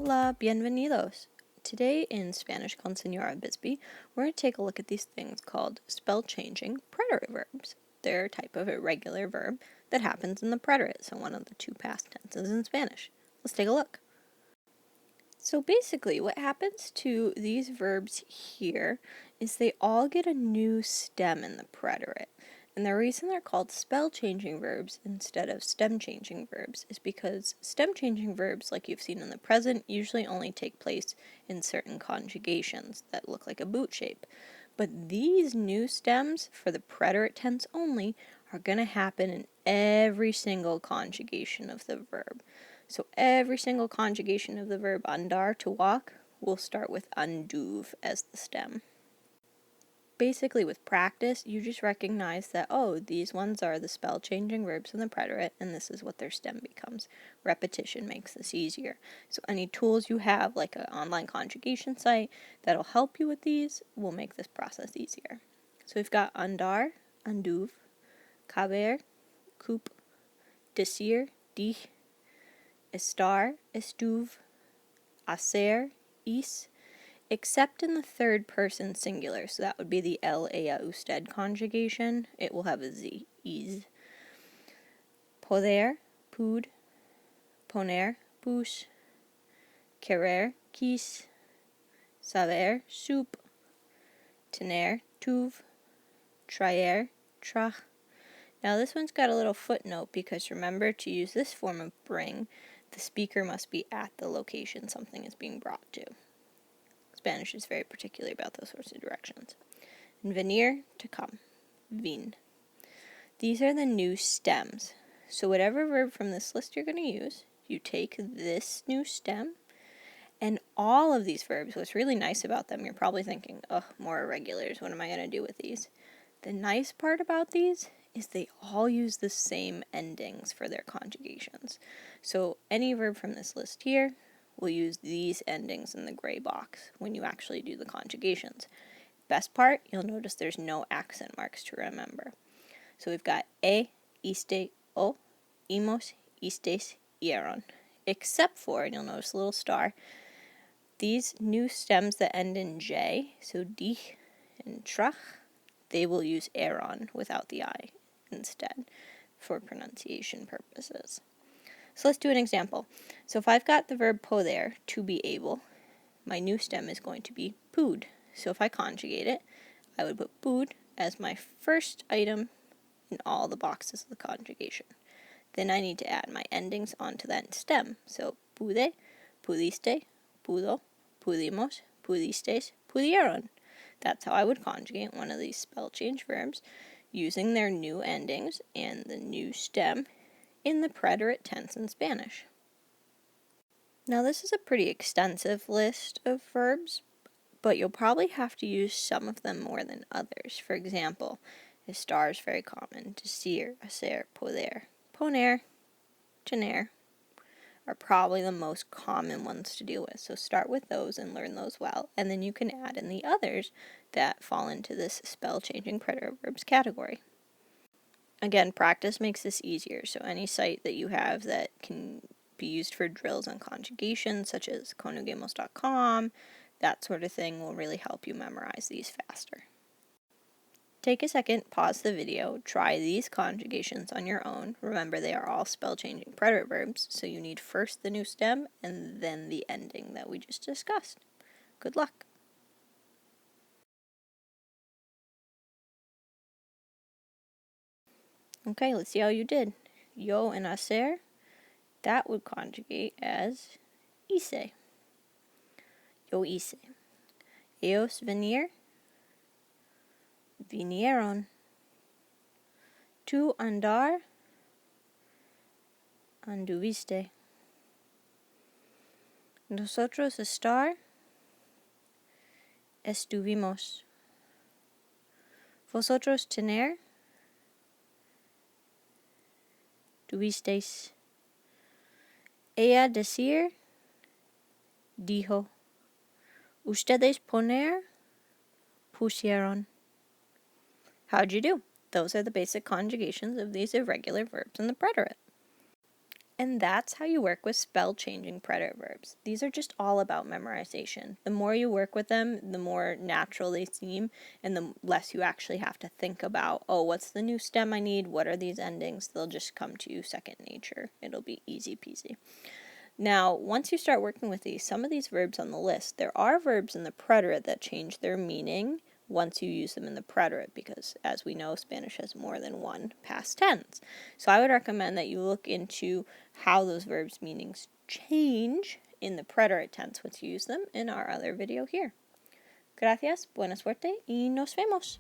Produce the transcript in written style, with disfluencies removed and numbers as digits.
Hola, bienvenidos. Today in Spanish con Señora Bisbee, we're going to take a look at these things called spell-changing preterite verbs. They're a type of irregular verb that happens in the preterite, so one of the two past tenses in Spanish. Let's take a look. So basically, what happens to these verbs here is they all get a new stem in the preterite. And the reason they're called spell-changing verbs instead of stem-changing verbs is because stem-changing verbs, like you've seen in the present, usually only take place in certain conjugations that look like a boot shape. But these new stems, for the preterite tense only, are going to happen in every single conjugation of the verb. So every single conjugation of the verb andar, to walk, will start with anduv as the stem. Basically, with practice, you just recognize that, oh, these ones are the spell-changing verbs in the preterite, and this is what their stem becomes. Repetition makes this easier. So any tools you have, like an online conjugation site, that'll help you with these, will make this process easier. So we've got andar, anduv, caber, coop, decir, dir, estar, estuv, hacer, is, except in the third person singular, so that would be the el, ella, usted conjugation. It will have a z, is. Poder, pud, poner, pus, querer, quis, saber, sup, tener, tuv, traer, trach. Now this one's got a little footnote because remember, to use this form of bring, the speaker must be at the location something is being brought to. Spanish is very particular about those sorts of directions. And venir, to come. Vin. These are the new stems. So whatever verb from this list you're going to use, you take this new stem, and all of these verbs, what's really nice about them, you're probably thinking, oh, more irregulars, what am I going to do with these? The nice part about these is they all use the same endings for their conjugations. So any verb from this list here will use these endings in the gray box when you actually do the conjugations. Best part, you'll notice there's no accent marks to remember. So we've got iste, o, imos, istes, ieron. Except for, and you'll notice a little star, these new stems that end in j, so dich and trach, they will use eron without the I instead for pronunciation purposes. So let's do an example. So if I've got the verb poder, to be able, my new stem is going to be pud. So if I conjugate it, I would put pud as my first item in all the boxes of the conjugation. Then I need to add my endings onto that stem. So pude, pudiste, pudo, pudimos, pudistes, pudieron. That's how I would conjugate one of these spell change verbs using their new endings and the new stem in the preterite tense in Spanish. Now this is a pretty extensive list of verbs, but you'll probably have to use some of them more than others. For example, estar is very common. Decir, hacer, poder, poner, tener are probably the most common ones to deal with. So start with those and learn those well, and then you can add in the others that fall into this spell-changing preterite verbs category. Again, practice makes this easier, so any site that you have that can be used for drills on conjugation, such as conjugations.com, that sort of thing will really help you memorize these faster. Take a second, pause the video, try these conjugations on your own. Remember, they are all spell-changing preterite verbs, so you need first the new stem and then the ending that we just discussed. Good luck! Okay, let's see how you did. Yo and hacer, that would conjugate as hice. Yo hice. Ellos venir, vinieron. Tu andar, anduviste. Nosotros estar, estuvimos. Vosotros tener, tuvisteis. Ella decir, dijo. Ustedes poner, pusieron. How'd you do? Those are the basic conjugations of these irregular verbs in the preterite. And that's how you work with spell-changing preterite verbs. These are just all about memorization. The more you work with them, the more natural they seem, and the less you actually have to think about, oh, what's the new stem I need? What are these endings? They'll just come to you second nature. It'll be easy peasy. Now, once you start working with these, some of these verbs on the list, there are verbs in the preterite that change their meaning once you use them in the preterite, because as we know, Spanish has more than one past tense. So I would recommend that you look into how those verbs' meanings change in the preterite tense once you use them in our other video here. Gracias, buena suerte, y nos vemos.